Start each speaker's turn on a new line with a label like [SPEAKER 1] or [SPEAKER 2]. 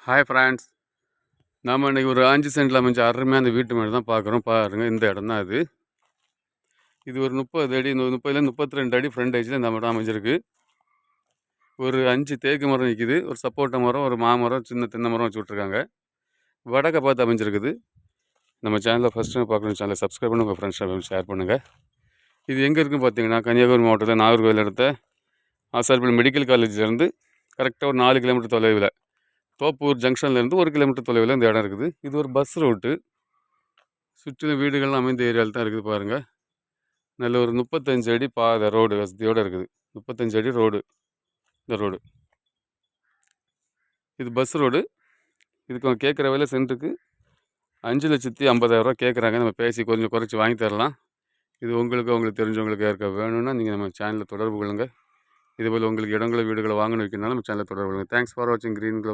[SPEAKER 1] Hi friends, நம்ம இன்றைக்கி ஒரு 5 சென்டில் அமைஞ்ச அருமையான வீட்டு மேடு தான் பார்க்குறோம். பாருங்கள், இந்த இடம் தான் அது. இது ஒரு 30 அடி 30லேருந்து 32 அடி ஃப்ரண்டேஜில் இந்த இடம் அமைஞ்சிருக்கு. ஒரு 5 தேக்கு மரம் நிற்கிது, ஒரு சப்போட்டா மரம், ஒரு மாமரம், சின்ன தென்னை மரம் வச்சு விட்ருக்காங்க. வடக்க பார்த்து அமைஞ்சிருக்குது. நம்ம சேனலில் ஃபஸ்ட் டைம் பார்க்கணும், சேனலை சப்ஸ்கிரைப் பண்ணி உங்கள் ஃப்ரெண்ட்ஸ் ஷேர் பண்ணுங்கள். இது எங்கே இருக்குன்னு பார்த்தீங்கன்னா, கன்னியாகுமரி மாவட்டத்தில் நாகர்கோவில் இடத்த ஆசாரிப்பள்ளி மெடிக்கல் காலேஜ்லேருந்து கரெக்டாக ஒரு 4 கிலோமீட்டர் தொலைவில், தோப்பூர் ஜங்ஷன்லேருந்து 1 கிலோமீட்டர் தொலைவில் இந்த இடம் இருக்குது. இது ஒரு பஸ் ரூட்டு. சுற்றிலும் வீடுகள்லாம் அமைந்த ஏரியாவில் தான் இருக்குது பாருங்கள். நல்ல ஒரு 35 அடி பாதை ரோடு வசதியோடு இருக்குது. 35 அடி ரோடு. இந்த ரோடு இது பஸ் ரோடு. இதுக்கு அவங்க கேட்குற விலை சென்ட்டுக்கு 5,50,000 கேட்குறாங்க. நம்ம பேசி கொஞ்சம் குறைச்சி வாங்கி தரலாம். இது உங்களுக்கு தெரிஞ்சவங்களுக்கு யாருக்கா வேணும்னா நீங்கள் நம்ம சேனலில் தொடர்பு கொள்ளுங்கள். இதுபோல் உங்களுக்கு இடங்களை வீடுகளை வாங்கணும் வைக்கணும்னாலும் நம்ம சேனலில் தொடர்பு கொள்ளுங்கள். தேங்க்ஸ் ஃபார் வாட்சிங் கிரீன் க்ளோ.